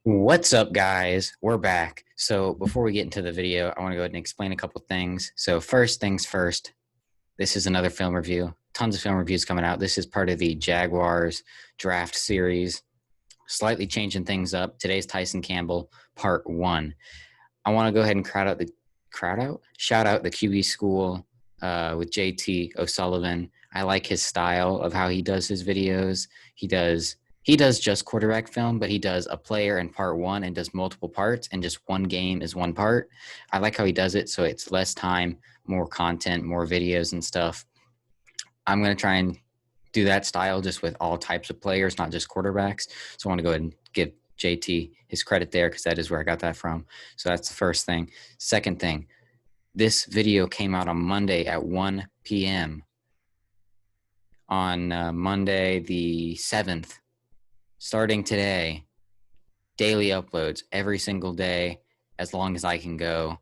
What's up, guys? We're back. So before we get into the video, I want to go ahead and explain a couple things. So first things first, this is another film review. Tons of film reviews coming out. This is part of the Jaguars draft series. Slightly changing things up. Today's Tyson Campbell, part 1. I want to go ahead and shout out the QB school with JT O'Sullivan. I like his style of how he does his videos. He does just quarterback film, but he does a player in part 1 and does multiple parts, and just one game is one part. I like how he does it, so it's less time, more content, more videos and stuff. I'm going to try and do that style just with all types of players, not just quarterbacks. So I want to go ahead and give JT his credit there because that is where I got that from. So that's the first thing. Second thing, this video came out on Monday at 1 p.m. on Monday the 7th. Starting today, daily uploads every single day as long as I can go.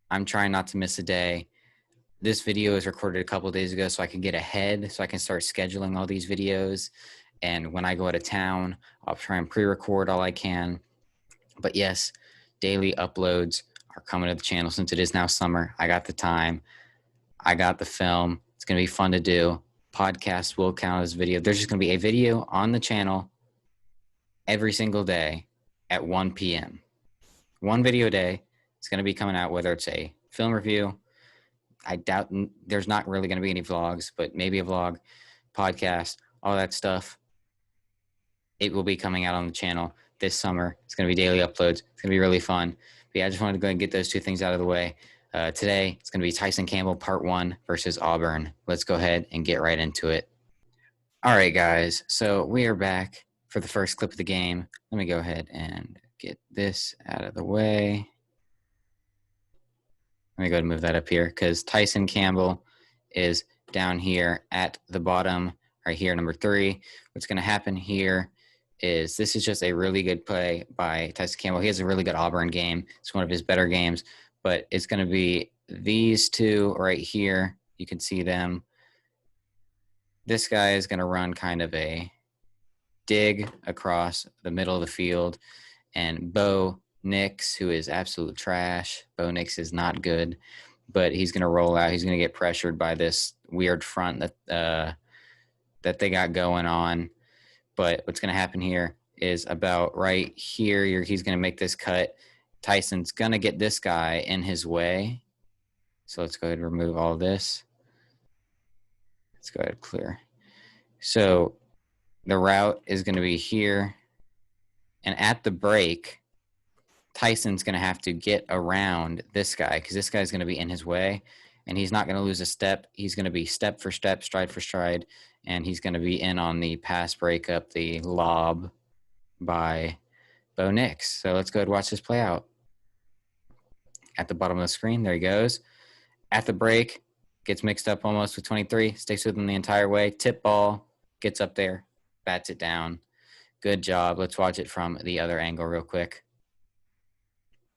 I'm trying not to miss a day. This video is recorded a couple of days ago so I can get ahead, so I can start scheduling all these videos. And when I go out of town, I'll try and pre-record all I can. But yes, daily uploads are coming to the channel since it is now summer. I got the time. I got the film. It's going to be fun to do. Podcast will count as video. There's just going to be a video on the channel every single day at 1 p.m. One video a day. It's going to be coming out, whether it's a film review. I doubt there's not really going to be any vlogs, but maybe a vlog, podcast, all that stuff. It will be coming out on the channel this summer. It's going to be daily uploads. It's going to be really fun. But yeah, I just wanted to go and get those two things out of the way. Today, it's going to be Tyson Campbell Part 1 versus Auburn. Let's go ahead and get right into it. All right, guys. So we are back for the first clip of the game. Let me go ahead and get this out of the way. Let me go ahead and move that up here because Tyson Campbell is down here at the bottom right here, number 3. What's going to happen here is this is just a really good play by Tyson Campbell. He has a really good Auburn game. It's one of his better games, but it's going to be these two right here. You can see them. This guy is going to run kind of a dig across the middle of the field, and Bo Nix, who is absolute trash. Bo Nix is not good, but he's going to roll out. He's going to get pressured by this weird front that they got going on. But what's going to happen here is about right here, he's going to make this cut. Tyson's going to get this guy in his way. So let's go ahead and remove all this. Let's go ahead and clear. So the route is going to be here. And at the break, Tyson's going to have to get around this guy because this guy's going to be in his way. And he's not going to lose a step. He's going to be step for step, stride for stride. And he's going to be in on the pass breakup, the lob by Bo Nix. So let's go ahead and watch this play out. At the bottom of the screen, there he goes. At the break, gets mixed up almost with 23, sticks with him the entire way. Tip ball, gets up there, bats it down. Good job. Let's watch it from the other angle real quick.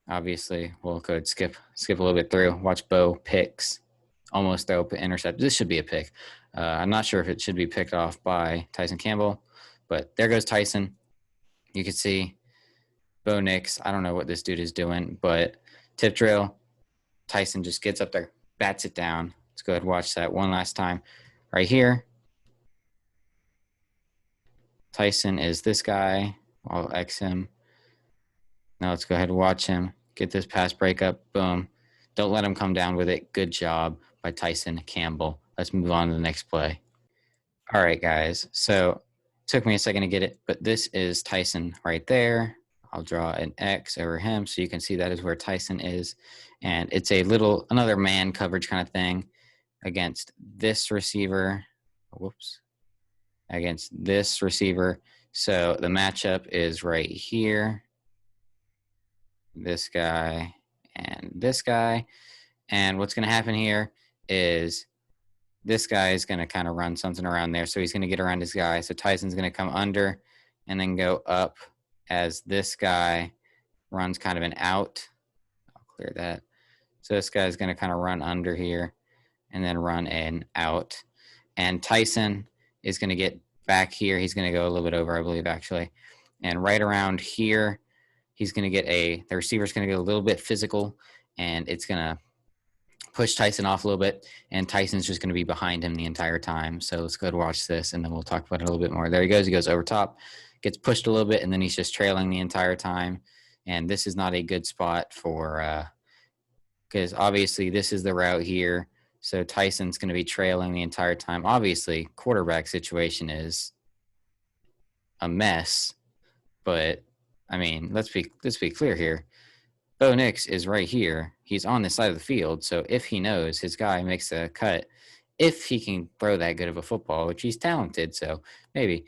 Obviously, we'll go ahead skip a little bit through. Watch Bo picks, almost throw intercept. This should be a pick. I'm not sure if it should be picked off by Tyson Campbell, but there goes Tyson. You can see Bo Nix. I don't know what this dude is doing, but tip drill. Tyson just gets up there, bats it down. Let's go ahead and watch that one last time. Right here, Tyson is this guy. I'll X him. Now let's go ahead and watch him get this pass breakup. Boom. Don't let him come down with it. Good job by Tyson Campbell. Let's move on to the next play. All right, guys. So it took me a second to get it, but this is Tyson right there. I'll draw an X over him so you can see that is where Tyson is. And it's another man coverage kind of thing against this receiver. Whoops. Against this receiver. So the matchup is right here. This guy and this guy. And what's going to happen here is this guy is going to kind of run something around there. So he's going to get around his guy. So Tyson's going to come under and then go up as this guy runs kind of an out. I'll clear that. So this guy's going to kind of run under here and then run an out. And Tyson is going to get back here. He's going to go a little bit over, I believe, actually. And right around here, he's going to get the receiver's going to get a little bit physical, and it's going to push Tyson off a little bit, and Tyson's just going to be behind him the entire time. So let's go to watch this, and then we'll talk about it a little bit more. There he goes. He goes over top, gets pushed a little bit, and then he's just trailing the entire time. And this is not a good spot for because obviously this is the route here. So Tyson's going to be trailing the entire time. Obviously, quarterback situation is a mess, but I mean, let's be clear here. Bo Nix is right here. He's on this side of the field. So if he knows his guy makes a cut, if he can throw that good of a football, which he's talented, so maybe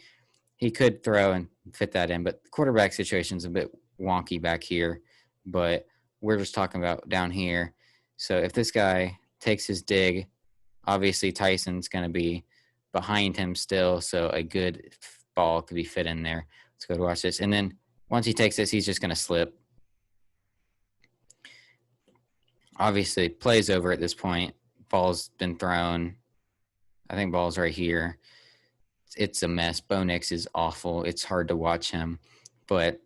he could throw and fit that in. But the quarterback situation is a bit wonky back here. But we're just talking about down here. So if this guy takes his dig, obviously Tyson's going to be behind him still. So a good ball could be fit in there. Let's go to watch this. And then once he takes this, he's just going to slip. Obviously, play's over at this point. Ball's been thrown. I think ball's right here. It's a mess. Bo Nix is awful. It's hard to watch him. But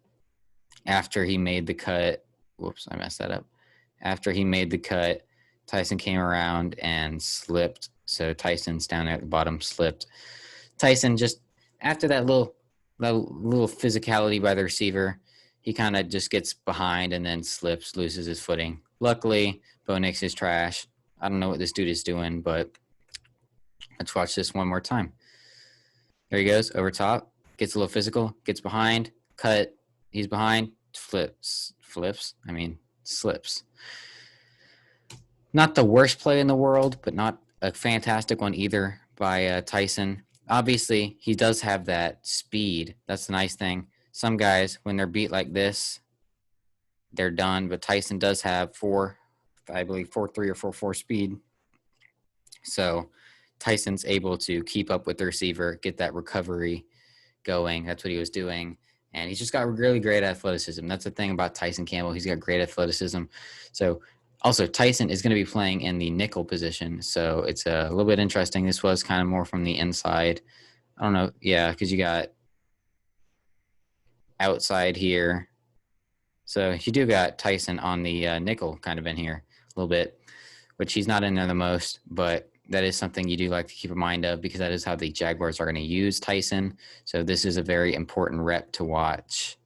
after he made the cut, whoops, I messed that up. After he made the cut, Tyson came around and slipped. So Tyson's down there at the bottom, slipped. Tyson just, after that little physicality by the receiver, he kind of just gets behind and then slips, loses his footing. Luckily, Bo Nix is trash. I don't know what this dude is doing, but let's watch this one more time. There he goes, over top, gets a little physical, gets behind, cut, he's behind, slips. Not the worst play in the world, but not a fantastic one either by Tyson. Obviously, he does have that speed. That's the nice thing. Some guys, when they're beat like this, they're done. But Tyson does have 4.3 or 4.4 speed. So Tyson's able to keep up with the receiver, get that recovery going. That's what he was doing. And he's just got really great athleticism. That's the thing about Tyson Campbell. He's got great athleticism. So also Tyson is going to be playing in the nickel position. So it's a little bit interesting. This was kind of more from the inside. I don't know. Yeah, because you got outside here. So you do got Tyson on the nickel kind of in here a little bit, which he's not in there the most, but that is something you do like to keep in mind of because that is how the Jaguars are going to use Tyson. So this is a very important rep to watch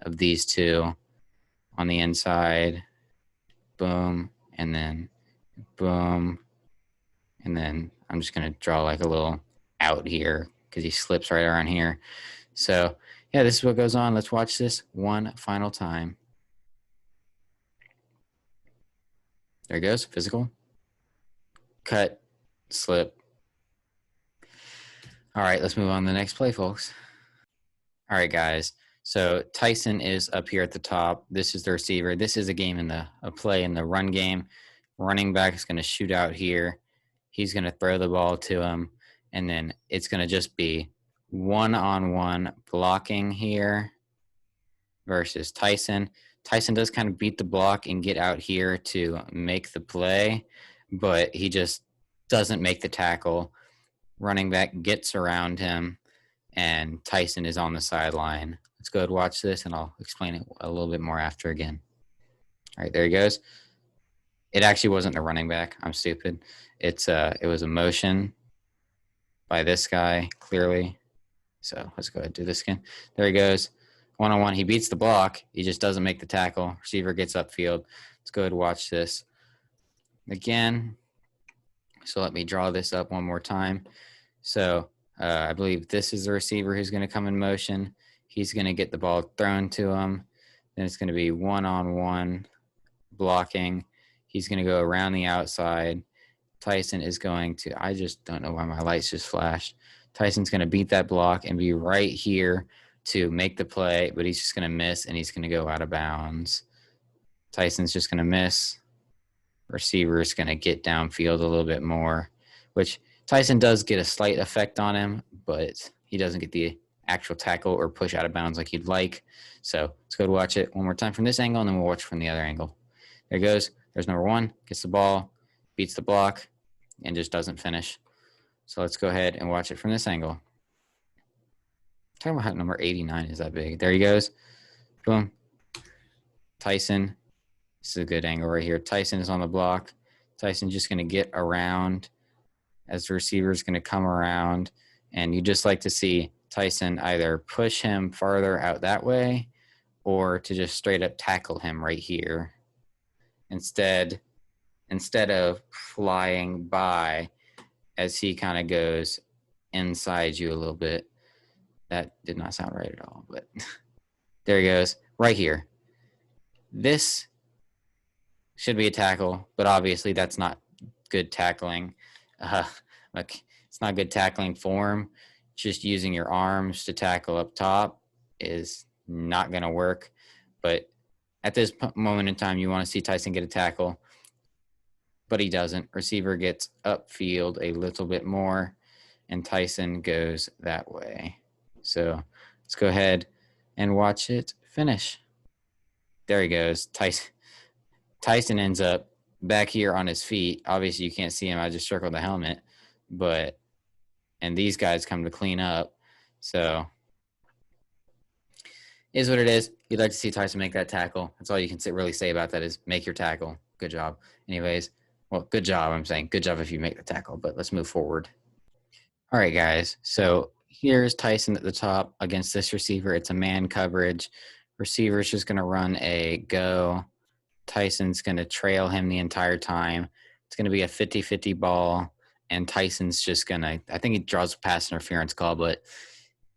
of these two on the inside. Boom, and then boom, and then I'm just going to draw like a little out here because he slips right around here. So, yeah, this is what goes on. Let's watch this one final time. There it goes, physical. Cut, slip. All right, let's move on to the next play, folks. All right, guys. So Tyson is up here at the top. This is the receiver. This is a play in the run game. Running back is going to shoot out here. He's going to throw the ball to him, and then it's going to just be one-on-one blocking here versus Tyson. Tyson does kind of beat the block and get out here to make the play, but he just doesn't make the tackle. Running back gets around him, and Tyson is on the sideline. Let's go ahead and watch this, and I'll explain it a little bit more after again. All right, there he goes. It actually wasn't a running back. I'm stupid. It was a motion by this guy, clearly. So let's go ahead and do this again. There he goes. One-on-one. He beats the block. He just doesn't make the tackle. Receiver gets upfield. Let's go ahead and watch this again. So let me draw this up one more time. So I believe this is the receiver who's going to come in motion. He's going to get the ball thrown to him. Then it's going to be one-on-one blocking. He's going to go around the outside. Tyson is going to – I just don't know why my lights just flashed. Tyson's going to beat that block and be right here to make the play, but he's just going to miss, and he's going to go out of bounds. Tyson's just going to miss. Receiver is going to get downfield a little bit more, which Tyson does get a slight effect on him, but he doesn't get the actual tackle or push out of bounds like you'd like. So let's go to watch it one more time from this angle, and then we'll watch from the other angle. There it goes. There's number one. Gets the ball, beats the block, and just doesn't finish. So let's go ahead and watch it from this angle. Talking about how number 89 is that big. There he goes. Boom. Tyson, this is a good angle right here. Tyson is on the block. Tyson's just going to get around as the receiver is going to come around. And you just like to see Tyson either push him farther out that way or to just straight up tackle him right here. Instead of flying by as he kind of goes inside you a little bit. That did not sound right at all, but there he goes, right here. This should be a tackle, but obviously that's not good tackling. Like, it's not good tackling form. Just using your arms to tackle up top is not going to work. But at this moment in time, you want to see Tyson get a tackle, but he doesn't. Receiver gets upfield a little bit more, and Tyson goes that way. So let's go ahead and watch it finish. There he goes. Tyson ends up back here on his feet. Obviously, you can't see him. I just circled the helmet. And these guys come to clean up. So is what it is. You'd like to see Tyson make that tackle. That's all you can really say about that is make your tackle. Good job. Anyways, well, good job. I'm saying good job if you make the tackle, but let's move forward. All right, guys. So here's Tyson at the top against this receiver. It's a man coverage. Receiver's just going to run a go. Tyson's going to trail him the entire time. It's going to be a 50-50 ball, and Tyson's just going to – I think he draws a pass interference call, but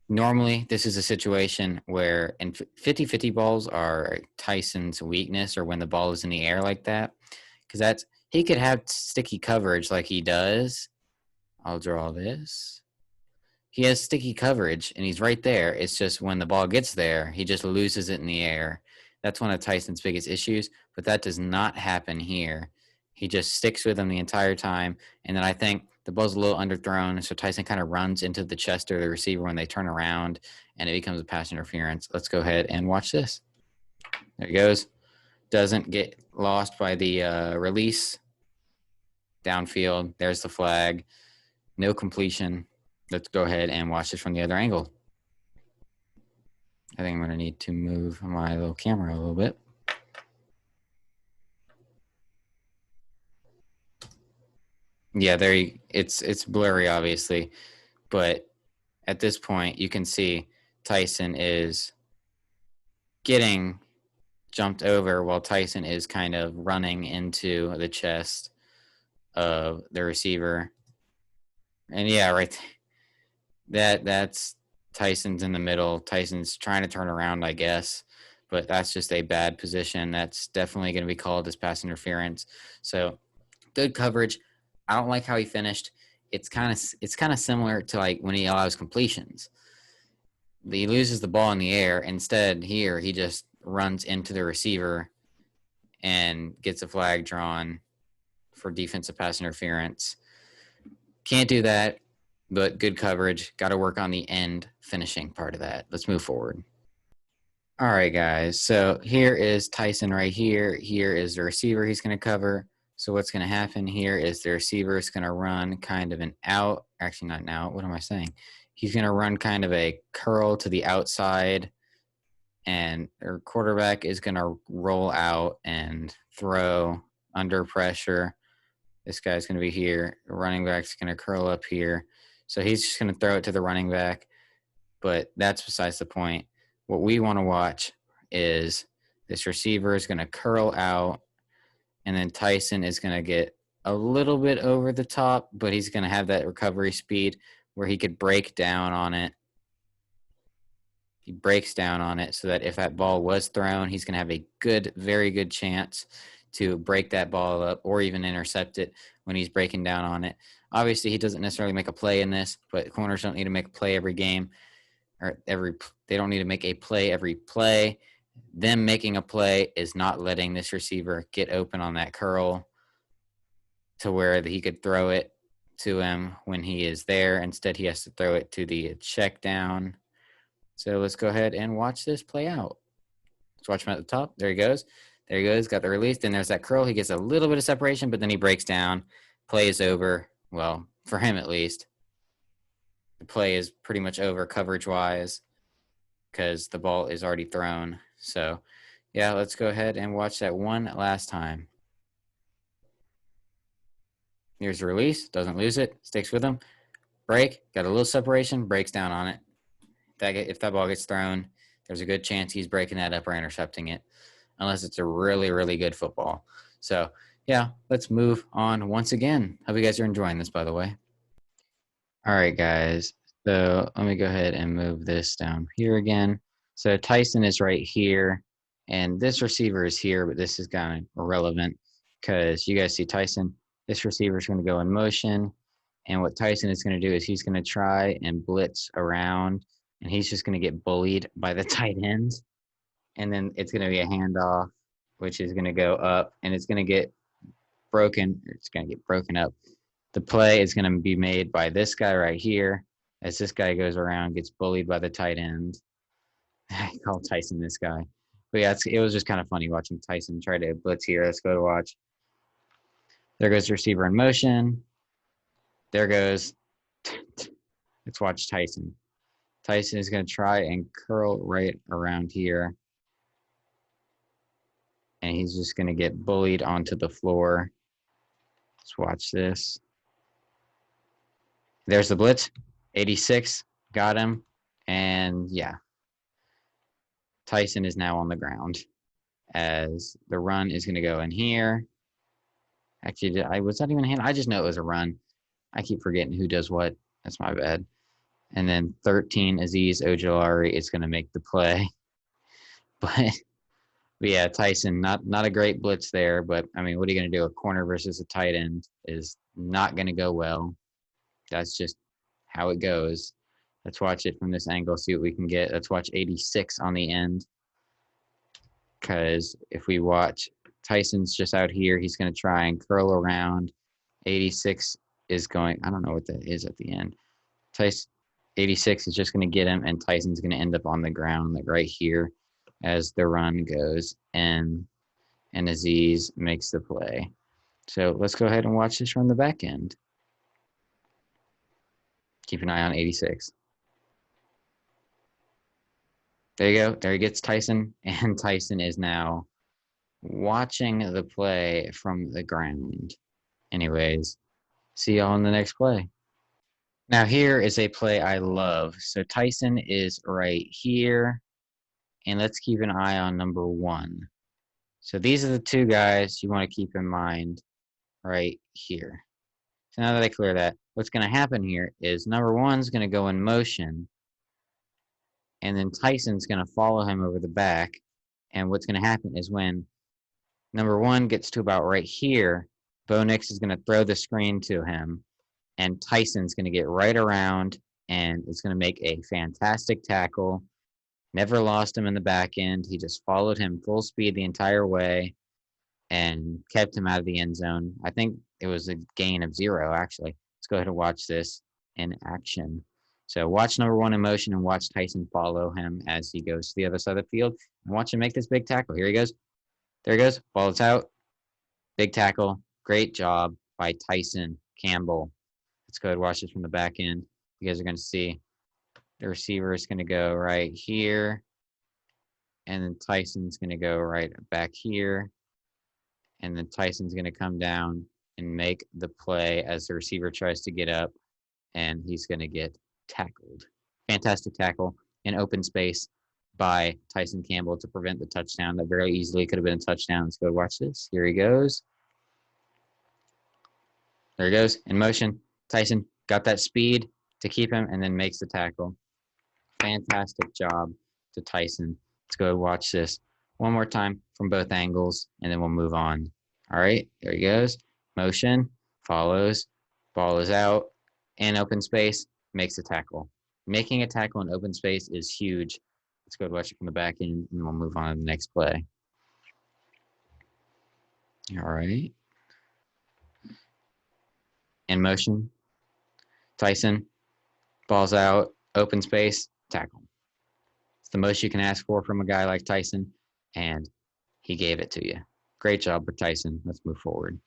normally this is a situation where – and 50-50 balls are Tyson's weakness, or when the ball is in the air like that, because that's – he could have sticky coverage like he does. I'll draw this. He has sticky coverage, and he's right there. It's just when the ball gets there, he just loses it in the air. That's one of Tyson's biggest issues, but that does not happen here. He just sticks with him the entire time, and then I think the ball's a little underthrown, so Tyson kind of runs into the chest of the receiver when they turn around, and it becomes a pass interference. Let's go ahead and watch this. There he goes. Doesn't get lost by the release. Downfield. There's the flag. No completion. Let's go ahead and watch this from the other angle. I think I'm going to need to move my little camera a little bit. Yeah, it's blurry, obviously. But at this point, you can see Tyson is getting jumped over while Tyson is kind of running into the chest of the receiver. And yeah, right there. That's Tyson's in the middle. Tyson's trying to turn around, I guess, but that's just a bad position. That's definitely going to be called as pass interference. So good coverage. I don't like how he finished. It's kind of similar to like when he allows completions. He loses the ball in the air. Instead, here he just runs into the receiver and gets a flag drawn for defensive pass interference. Can't do that. But good coverage. Got to work on the end finishing part of that. Let's move forward. All right, guys. So here is Tyson right here. Here is the receiver he's going to cover. So what's going to happen here is the receiver is going to run kind of an out. Actually, not an out. What am I saying? He's going to run kind of a curl to the outside. And our quarterback is going to roll out and throw under pressure. This guy's going to be here. The running back's going to curl up here. So he's just going to throw it to the running back, but that's besides the point. What we want to watch is this receiver is going to curl out, and then Tyson is going to get a little bit over the top, but he's going to have that recovery speed where he could break down on it. He breaks down on it so that if that ball was thrown, he's going to have a good, very good chance to break that ball up or even intercept it when he's breaking down on it. Obviously, he doesn't necessarily make a play in this, but corners don't need to make a play every game, or they don't need to make a play every play. Them making a play is not letting this receiver get open on that curl to where he could throw it to him when he is there. Instead, he has to throw it to the check down. So let's go ahead and watch this play out. Let's watch him at the top. There he goes. There he goes. Got the release. Then there's that curl. He gets a little bit of separation, but then he breaks down. Play is over. Well, for him at least. The play is pretty much over coverage-wise because the ball is already thrown. So Yeah, let's go ahead and watch that one last time. Here's the release, doesn't lose it, sticks with him. Break, got a little separation, breaks down on it. If that ball gets thrown, there's a good chance he's breaking that up or intercepting it, unless it's a really, really good football. So, yeah, let's move on once again. Hope you guys are enjoying this, by the way. All right, guys. So let me go ahead and move this down here again. So Tyson is right here, and this receiver is here, but this is kind of irrelevant because you guys see Tyson. This receiver is going to go in motion, and what Tyson is going to do is he's going to try and blitz around, and he's just going to get bullied by the tight end. And then it's going to be a handoff, which is going to go up, and it's going to get broken. It's going to get broken up. The play is going to be made by this guy right here, as this guy goes around, gets bullied by the tight end. I call Tyson this guy. But yeah, it was just kind of funny watching Tyson try to blitz here. Let's go to watch. There goes the receiver in motion. There goes. Let's watch Tyson. Tyson is going to try and curl right around here. And he's just going to get bullied onto the floor. Let's watch this. There's the blitz. 86. Got him. And yeah. Tyson is now on the ground as the run is going to go in here. Actually, was that even a hand? I just know it was a run. I keep forgetting who does what. That's my bad. And then 13, Aziz Ojolari is going to make the play. But yeah, Tyson, not a great blitz there. But, I mean, what are you going to do? A corner versus a tight end is not going to go well. That's just how it goes. Let's watch it from this angle, see what we can get. Let's watch 86 on the end. Because if we watch, Tyson's just out here. He's going to try and curl around. 86 is going, I don't know what that is at the end. 86 is just going to get him, and Tyson's going to end up on the ground, like right here, as the run goes. And Aziz makes the play. So let's go ahead and watch this from the back end. Keep an eye on 86. There you go. There he gets Tyson, and Tyson is now watching the play from the ground. Anyways, see y'all in the next play. Now here is a play I love. So Tyson is right here, and let's keep an eye on number 1. So these are the two guys you want to keep in mind right here. So now that I clear that, what's going to happen here is number 1's going to go in motion, and then Tyson's going to follow him over the back. And what's going to happen is when number 1 gets to about right here, Bo Nix is going to throw the screen to him, and Tyson's going to get right around, and it's going to make a fantastic tackle. Never lost him in the back end. He just followed him full speed the entire way and kept him out of the end zone. I think it was a gain of 0, actually. Let's go ahead and watch this in action. So watch number 1 in motion and watch Tyson follow him as he goes to the other side of the field. And watch him make this big tackle. Here he goes. There he goes. Ball is out. Big tackle. Great job by Tyson Campbell. Let's go ahead and watch this from the back end. You guys are going to see the receiver is going to go right here. And then Tyson's going to go right back here. And then Tyson's going to come down and make the play as the receiver tries to get up. And he's going to get tackled. Fantastic tackle in open space by Tyson Campbell to prevent the touchdown that very easily could have been a touchdown. Let's go watch this. Here he goes. There he goes in motion. Tyson got that speed to keep him and then makes the tackle. Fantastic job to Tyson. Let's go watch this one more time from both angles, and then we'll move on. All right, there he goes. Motion, follows, ball is out, in open space, makes a tackle. Making a tackle in open space is huge. Let's go watch it from the back end, and we'll move on to the next play. All right. In motion, Tyson, ball's out, open space, tackle. It's the most you can ask for from a guy like Tyson, and he gave it to you. Great job with Tyson. Let's move forward.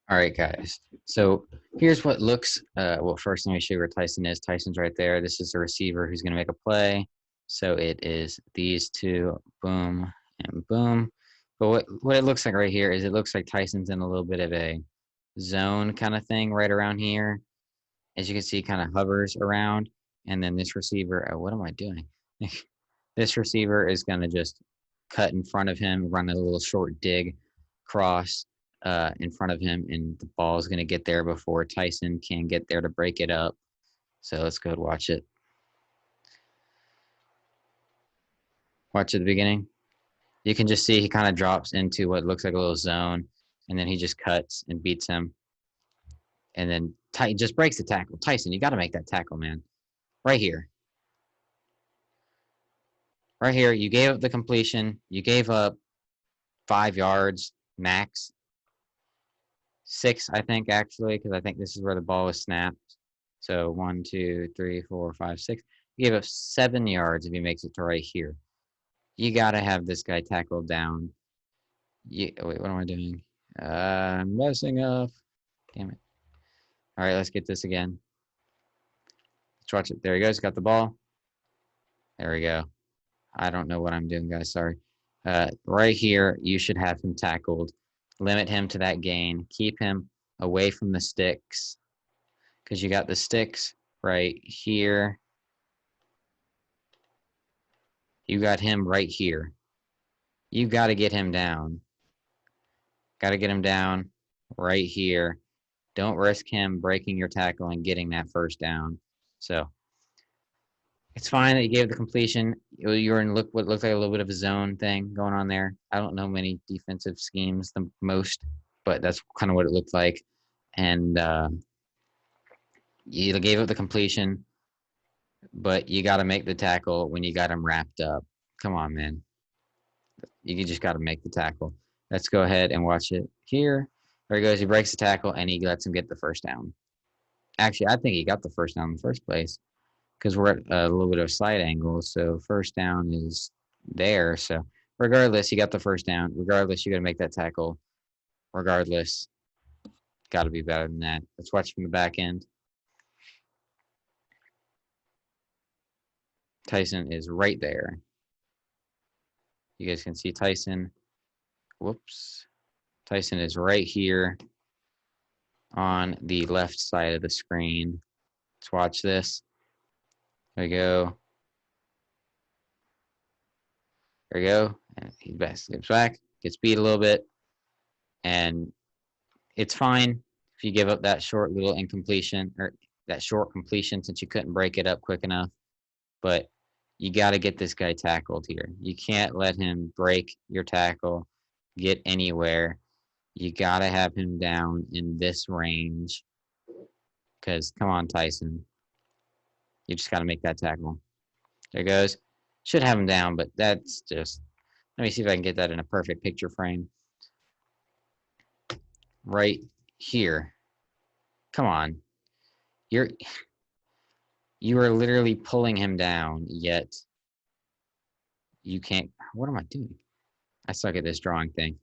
All right, guys. So here's what looks, well, first let me show you where Tyson is. Tyson's right there. This is the receiver who's going to make a play. So it is these two, boom and and boom. But what it looks like right here is it looks like Tyson's in a little bit of a zone kind of thing right around here. As you can see, kind of hovers around. And then this receiver, oh, what am I doing? This receiver is going to just cut in front of him, run a little short dig cross in front of him, and the ball is going to get there before Tyson can get there to break it up. So let's go and watch it. Watch at the beginning. You can just see he kind of drops into what looks like a little zone, and then he just cuts and beats him. And then just breaks the tackle. Tyson, you got to make that tackle, man. Right here. Right here, you gave up the completion. You gave up 5 yards max. 6, I think, actually, because I think this is where the ball was snapped. So 1, 2, 3, 4, 5, 6. You gave up 7 yards if he makes it to right here. You got to have this guy tackled down. Wait, what am I doing? I'm messing up. Damn it. All right, let's get this again. Let's watch it. There he goes. Got the ball. There we go. I don't know what I'm doing, guys. Sorry. Right here, you should have him tackled. Limit him to that gain. Keep him away from the sticks because you got the sticks right here. You got him right here. You got to get him down. Got to get him down right here. Don't risk him breaking your tackle and getting that first down. So it's fine that you gave the completion. You're in what looked like a little bit of a zone thing going on there. I don't know many defensive schemes the most, but that's kind of what it looked like. And you gave up the completion, but you got to make the tackle when you got him wrapped up. Come on, man. You just got to make the tackle. Let's go ahead and watch it here. There he goes. He breaks the tackle, and he lets him get the first down. Actually, I think he got the first down in the first place because we're at a little bit of a slight angle. So first down is there. So regardless, he got the first down. Regardless, you got to make that tackle. Regardless, got to be better than that. Let's watch from the back end. Tyson is right there. You guys can see Tyson. Whoops. Tyson is right here on the left side of the screen. Let's watch this. There we go. There we go. And he slips back, gets beat a little bit. And it's fine if you give up that short little incompletion or that short completion since you couldn't break it up quick enough. But you got to get this guy tackled here. You can't let him break your tackle, get anywhere. You got to have him down in this range because, come on, Tyson. You just got to make that tackle. There he goes. Should have him down, but that's just – let me see if I can get that in a perfect picture frame. Right here. Come on. You are literally pulling him down, yet you can't – what am I doing? I suck at this drawing thing.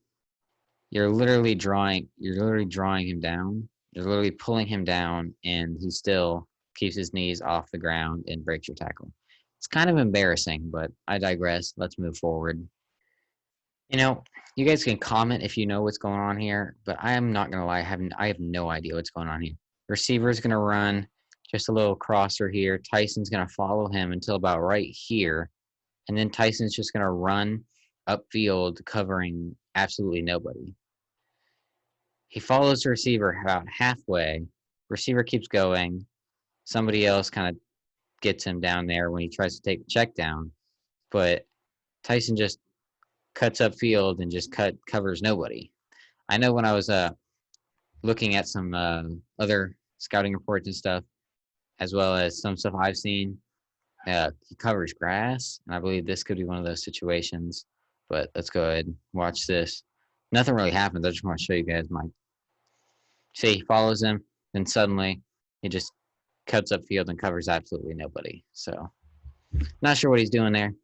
You're literally drawing him down. You're literally pulling him down, and he still keeps his knees off the ground and breaks your tackle. It's kind of embarrassing, but I digress. Let's move forward. You know, you guys can comment if you know what's going on here, but I am not going to lie. I have no idea what's going on here. Receiver is going to run just a little crosser here. Tyson's going to follow him until about right here, and then Tyson's just going to run upfield covering absolutely nobody. He follows the receiver about halfway. Receiver keeps going. Somebody else kind of gets him down there when he tries to take the check down. But Tyson just cuts upfield and just covers nobody. I know when I was looking at some other scouting reports and stuff, as well as some stuff I've seen, he covers grass. And I believe this could be one of those situations. But let's go ahead and watch this. Nothing really happens. I just want to show you guys my. See, he follows him, then suddenly he just cuts upfield and covers absolutely nobody. So, not sure what he's doing there.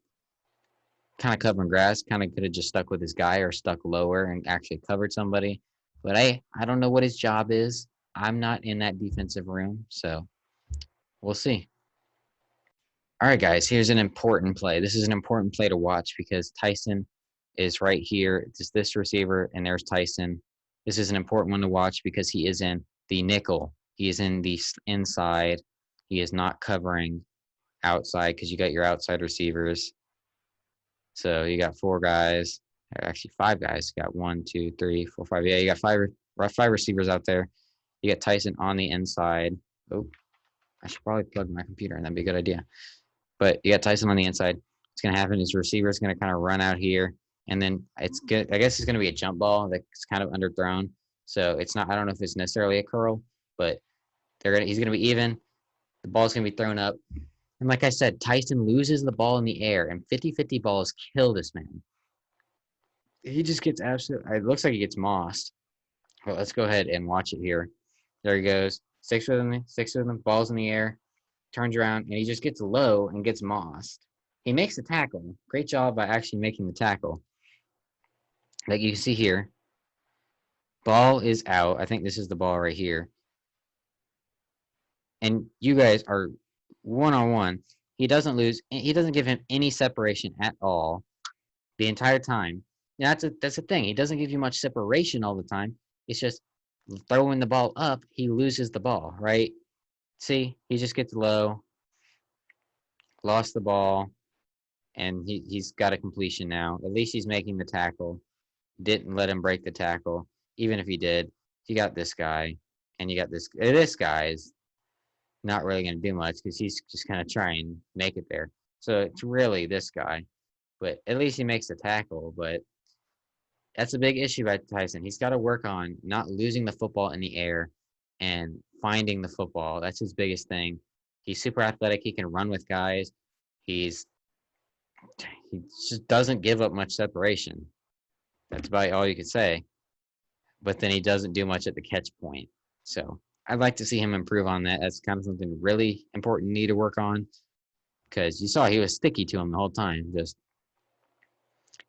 Kind of covering grass. Kind of could have just stuck with his guy or stuck lower and actually covered somebody. But I don't know what his job is. I'm not in that defensive room, so we'll see. All right, guys, here's an important play. This is an important play to watch because Tyson is right here. It's this receiver, and there's Tyson. This is an important one to watch because he is in the nickel. He is in the inside. He is not covering outside because you got your outside receivers. So you got 4 guys, actually 5 guys. You got 1, 2, 3, 4, 5. Yeah, you got 5 receivers out there. You got Tyson on the inside. Oh, I should probably plug my computer in. That'd be a good idea. But you got Tyson on the inside. What's going to happen is receiver is going to kind of run out here. And then it's good. I guess it's going to be a jump ball that's kind of underthrown. So it's not, I don't know if it's necessarily a curl, but he's going to be even. The ball's going to be thrown up. And like I said, Tyson loses the ball in the air, and 50-50 balls kill this man. He just gets absolutely, it looks like he gets mossed. Well, let's go ahead and watch it here. There he goes. Sticks with him, balls in the air, turns around, and he just gets low and gets mossed. He makes the tackle. Great job by actually making the tackle. Like you can see here, ball is out. I think this is the ball right here. And you guys are one-on-one. He doesn't give him any separation at all the entire time. Now, that's the thing. He doesn't give you much separation all the time. It's just throwing the ball up, he loses the ball, right? See, he just gets low, lost the ball, and he's got a completion now. At least he's making the tackle. Didn't let him break the tackle. Even if he did, you got this guy, and you got this. This guy is not really going to do much because he's just kind of trying to make it there. So it's really this guy. But at least he makes the tackle. But that's a big issue by Tyson. He's got to work on not losing the football in the air and finding the football. That's his biggest thing. He's super athletic. He can run with guys. He just doesn't give up much separation. That's about all you could say. But then he doesn't do much at the catch point. So I'd like to see him improve on that. That's kind of something really important need to work on because you saw he was sticky to him the whole time. Just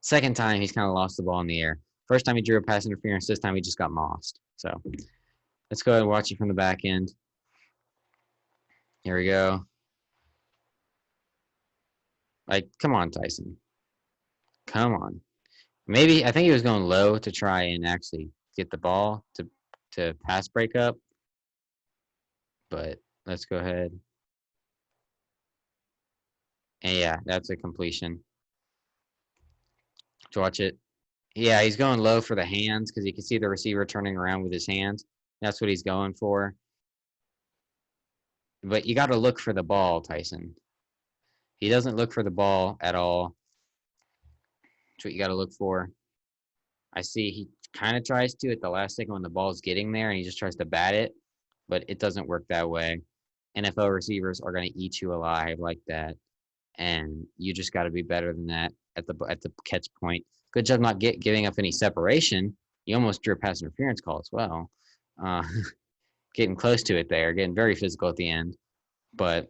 second time, he's kind of lost the ball in the air. First time he drew a pass interference. This time he just got mossed. So let's go ahead and watch it from the back end. Here we go. Like, come on, Tyson. Come on. Maybe, I think he was going low to try and actually get the ball to pass break up. But let's go ahead. And yeah, that's a completion. Let's watch it. Yeah, he's going low for the hands because you can see the receiver turning around with his hands. That's what he's going for. But you got to look for the ball, Tyson. He doesn't look for the ball at all. That's what you got to look for. I see he kind of tries to at the last second when the ball's getting there, and he just tries to bat it, but it doesn't work that way. NFL receivers are going to eat you alive like that, and you just got to be better than that at the catch point. Good job not giving up any separation. You almost drew a pass interference call as well. Getting close to it there, getting very physical at the end. But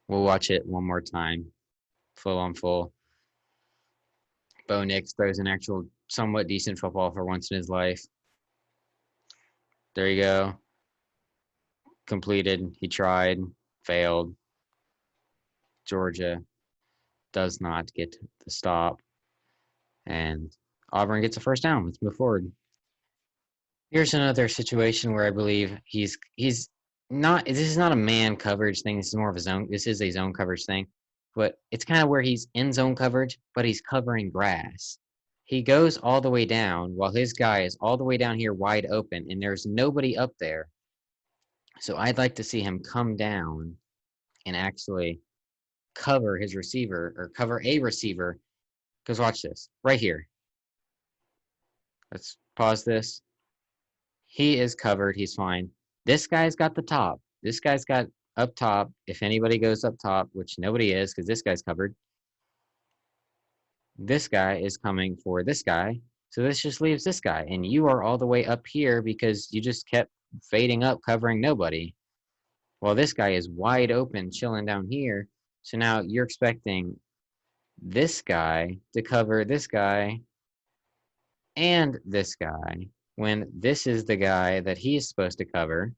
we'll watch it one more time, full on full. Bo Nix throws an actual somewhat decent football for once in his life. There you go. Completed. He tried, failed. Georgia does not get the stop. And Auburn gets a first down. Let's move forward. Here's another situation where I believe he's not, this is not a man coverage thing. This is more of a zone. This is a zone coverage thing. But it's kind of where he's in zone coverage, but he's covering grass. He goes all the way down while his guy is all the way down here wide open, and there's nobody up there. So I'd like to see him come down and actually cover his receiver or cover a receiver. Because watch this right here. Let's pause this. He is covered. He's fine. This guy's got the top. This guy's got up top. If anybody goes up top, which nobody is because this guy's covered. This guy is coming for this guy. So this just leaves this guy. And you are all the way up here because you just kept fading up, covering nobody. Well, this guy is wide open, chilling down here. So now you're expecting this guy to cover this guy and this guy when this is the guy that he is supposed to cover.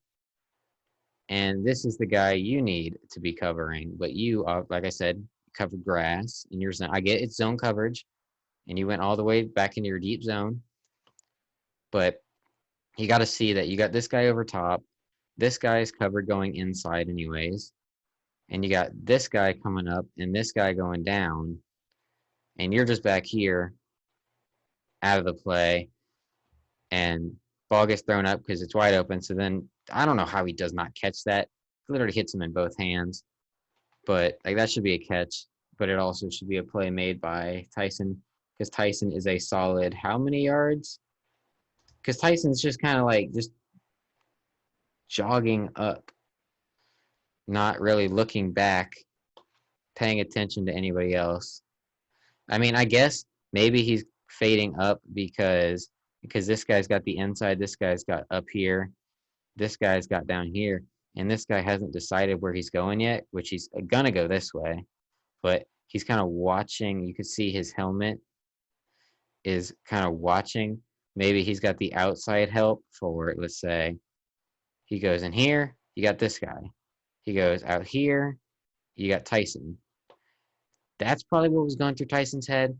And this is the guy you need to be covering. But you, like I said, covered grass. And you're, I get it's zone coverage. and you went all the way back into your deep zone. But you got to see that you got this guy over top. This guy is covered going inside anyways. And you got this guy coming up and this guy going down. And you're just back here out of the play. And ball gets thrown up because it's wide open. So then I don't know how he does not catch that. It literally hits him in both hands. But like that should be a catch. But it also should be a play made by Tyson, because Tyson is a solid how many yards? Because Tyson's just kind of like just jogging up, not really looking back, paying attention to anybody else. I mean, I guess maybe he's fading up because this guy's got the inside, this guy's got up here, this guy's got down here, and this guy hasn't decided where he's going yet, which he's gonna go this way, but he's kind of watching. You can see his helmet is kind of watching. Maybe he's got the outside help for, let's say, he goes in here, you got this guy. He goes out here, you got Tyson. That's probably what was going through Tyson's head,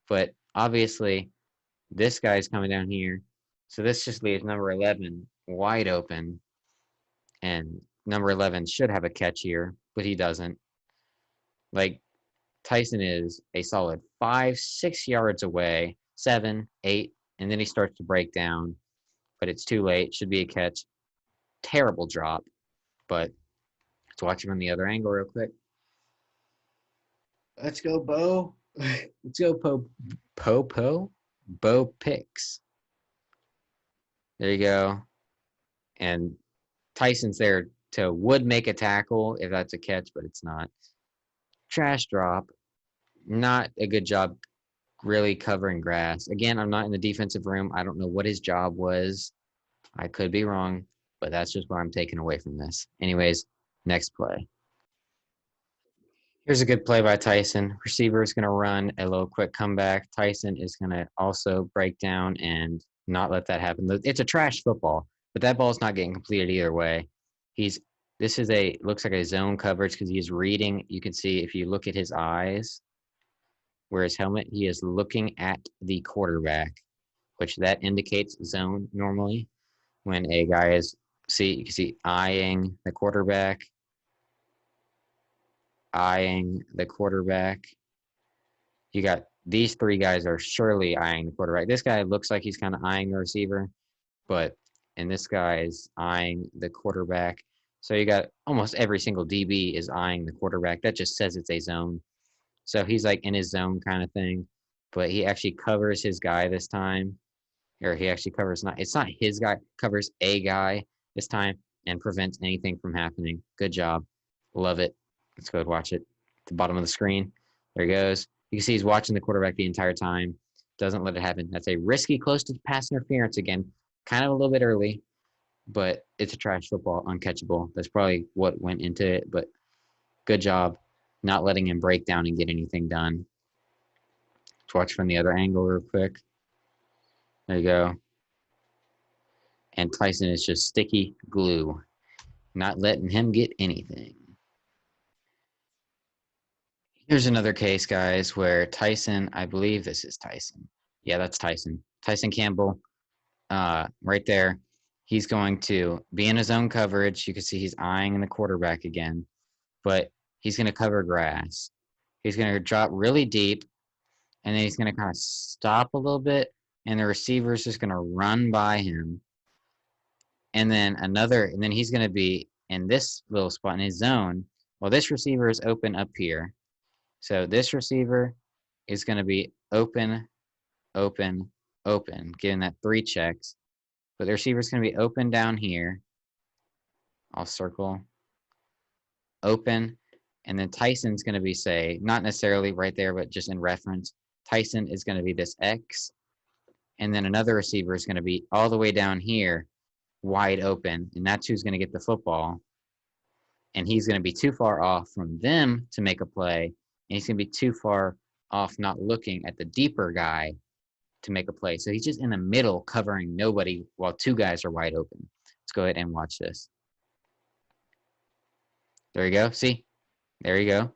but obviously this guy's coming down here. So this just leaves number 11 wide open, and number 11 should have a catch here, but he doesn't. Like, Tyson is a solid 5-6 yards away, 7, 8, and then he starts to break down, but it's too late. Should be a catch. Terrible drop, but let's watch it from the other angle real quick. Let's go, Bo. Let's go, Bo picks. There you go. And Tyson's there would make a tackle if that's a catch, but it's not. Trash drop. Not a good job really covering grass. Again, I'm not in the defensive room. I don't know what his job was. I could be wrong, but that's just what I'm taking away from this. Anyways, next play. Here's a good play by Tyson. Receiver is going to run a little quick comeback. Tyson is going to also break down and not let that happen. It's a trash football, but that ball's not getting completed either way. Looks like a zone coverage because he's reading. You can see if you look at his eyes, where his helmet, he is looking at the quarterback, which that indicates zone normally. When a guy is, you can see eyeing the quarterback. You got these three guys are surely eyeing the quarterback. This guy looks like he's kind of eyeing the receiver, and this guy is eyeing the quarterback. So you got almost every single DB is eyeing the quarterback. That just says it's a zone. So he's like in his zone kind of thing, but he actually covers his guy this time. Or he actually covers, it's not his guy, covers a guy this time and prevents anything from happening. Good job. Love it. Let's go and watch it. At the bottom of the screen. There he goes. You can see he's watching the quarterback the entire time. Doesn't let it happen. That's a risky close to pass interference again. Kind of a little bit early, but it's a trash football, uncatchable. That's probably what went into it, but good job not letting him break down and get anything done. Let's watch from the other angle real quick. There you go. And Tyson is just sticky glue, not letting him get anything. Here's another case, guys, where Tyson, I believe this is Tyson. Yeah, that's Tyson. Tyson Campbell, right there. He's going to be in his own coverage. You can see he's eyeing the quarterback again, but he's going to cover grass. He's going to drop really deep, and then he's going to kind of stop a little bit, and the receiver's just going to run by him. And then he's going to be in this little spot in his zone. Well, this receiver is open up here. So this receiver is going to be open, open, open, getting that 3 checks. But the receiver is going to be open down here. I'll circle. Open. And then Tyson's going to be, say, not necessarily right there, but just in reference. Tyson is going to be this X. And then another receiver is going to be all the way down here, wide open. And that's who's going to get the football. And he's going to be too far off from them to make a play. And he's going to be too far off not looking at the deeper guy to make a play. So he's just in the middle covering nobody while 2 guys are wide open. Let's go ahead and watch this. There you go. See? There you go.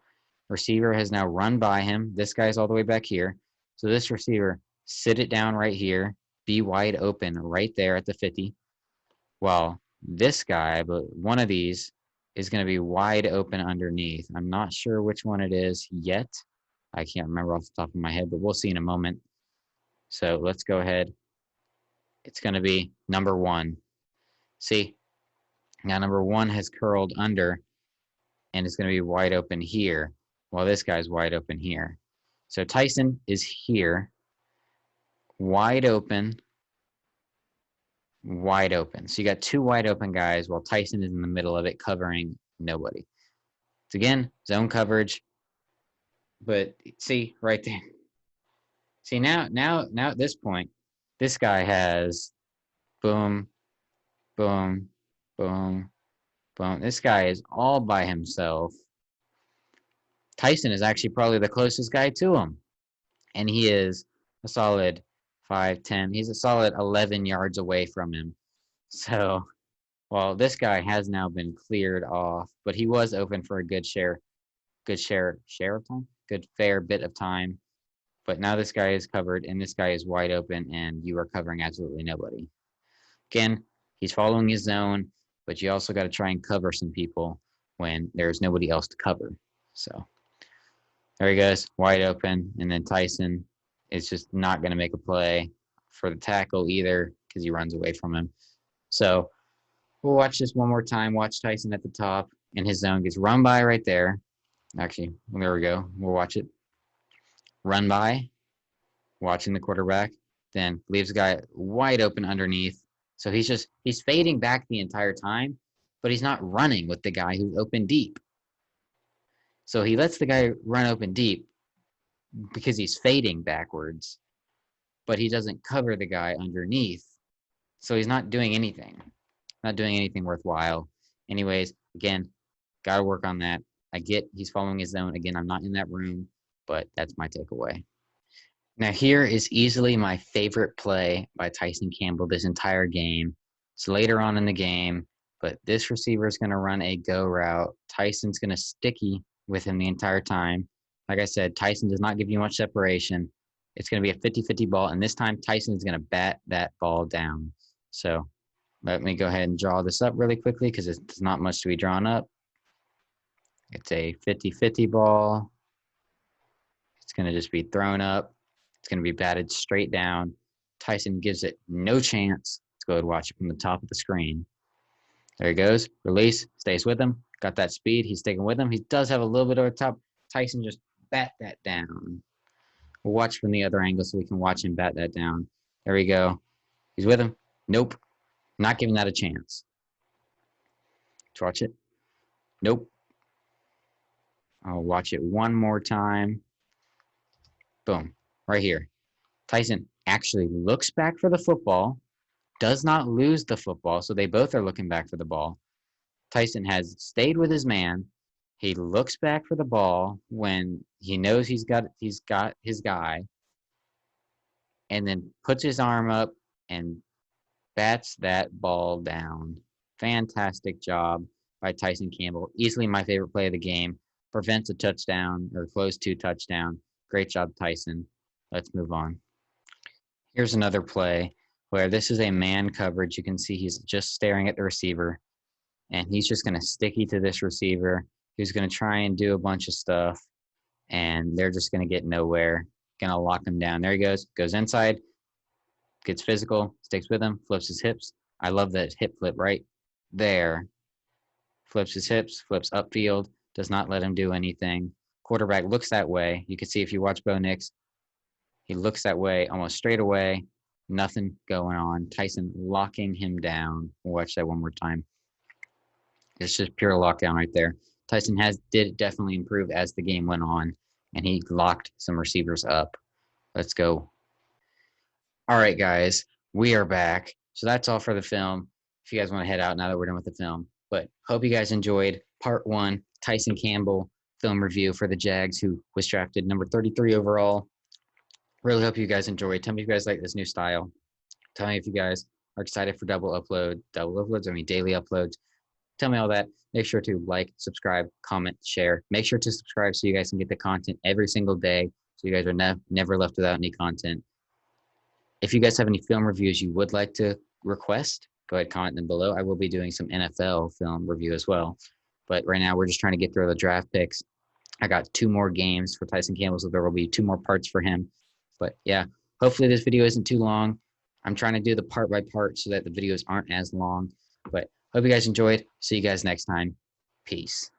Receiver has now run by him. This guy's all the way back here. So this receiver, sit it down right here, be wide open right there at the 50. While this guy, but one of these is going to be wide open underneath. I'm not sure which one it is yet. I can't remember off the top of my head, but we'll see in a moment. So let's go ahead. It's going to be number 1. See, now number 1 has curled under and it's going to be wide open here while this guy's wide open here. So Tyson is here, wide open, wide open. So you got 2 wide open guys while Tyson is in the middle of it covering nobody. It's again, zone coverage. But see right there. See now at this point, this guy has boom, boom, boom, boom. This guy is all by himself. Tyson is actually probably the closest guy to him. And he is a solid 5, 10. He's a solid 11 yards away from him. So, well, this guy has now been cleared off, but he was open for a good share of time? Good fair bit of time. But now this guy is covered and this guy is wide open and you are covering absolutely nobody. Again, he's following his zone, but you also got to try and cover some people when there's nobody else to cover. So there he goes, wide open. And then Tyson is just not going to make a play for the tackle either because he runs away from him. So we'll watch this one more time. Watch Tyson at the top and his zone gets run by right there. Actually, there we go. We'll watch it. Run by, watching the quarterback, then leaves the guy wide open underneath. So he's fading back the entire time, but he's not running with the guy who's open deep. So he lets the guy run open deep because he's fading backwards, but he doesn't cover the guy underneath. So he's not doing anything, worthwhile. Anyways, again, got to work on that. I get he's following his zone. Again, I'm not in that room, but that's my takeaway. Now here is easily my favorite play by Tyson Campbell this entire game. It's later on in the game, but this receiver is going to run a go route. Tyson's going to sticky with him the entire time. Like I said, Tyson does not give you much separation. It's going to be a 50-50 ball, and this time Tyson is going to bat that ball down. So let me go ahead and draw this up really quickly because it's not much to be drawn up. It's a 50-50 ball. It's going to just be thrown up. It's going to be batted straight down. Tyson gives it no chance. Let's go ahead and watch it from the top of the screen. There he goes. Release. Stays with him. Got that speed. He's sticking with him. He does have a little bit over top. Tyson just bat that down. We'll watch from the other angle so we can watch him bat that down. There we go. He's with him. Nope. Not giving that a chance. Let's watch it. Nope. I'll watch it one more time. Boom. Right here. Tyson actually looks back for the football, does not lose the football, so they both are looking back for the ball. Tyson has stayed with his man. He looks back for the ball when he knows he's got his guy, and then puts his arm up and bats that ball down. Fantastic job by Tyson Campbell. Easily my favorite play of the game. Prevents a touchdown or close to touchdown. Great job, Tyson. Let's move on. Here's another play where this is a man coverage. You can see he's just staring at the receiver, and he's just going to sticky to this receiver. He's going to try and do a bunch of stuff, and they're just going to get nowhere. Going to lock him down. There he goes. Goes inside, gets physical, sticks with him, flips his hips. I love that hip flip right there. Flips his hips, flips upfield, does not let him do anything. Quarterback looks that way. You can see if you watch Bo Nix, he looks that way almost straight away. Nothing going on. Tyson locking him down. We'll watch that one more time. It's just pure lockdown right there. Tyson did definitely improve as the game went on, and he locked some receivers up. Let's go. All right, guys, we are back. So that's all for the film. If you guys want to head out now that we're done with the film. But hope you guys enjoyed part 1, Tyson Campbell film review for the Jags, who was drafted number 33 overall. Really hope you guys enjoyed. Tell me if you guys like this new style. Tell me if you guys are excited for daily uploads. Tell me all that. Make sure to like, subscribe, comment, share. Make sure to subscribe so you guys can get the content every single day. so you guys are never left without any content. If you guys have any film reviews you would like to request, go ahead, comment them below. I will be doing some NFL film review as well. But right now, we're just trying to get through the draft picks. I got 2 more games for Tyson Campbell, so there will be 2 more parts for him. But yeah, hopefully this video isn't too long. I'm trying to do the part by part so that the videos aren't as long. But hope you guys enjoyed. See you guys next time. Peace.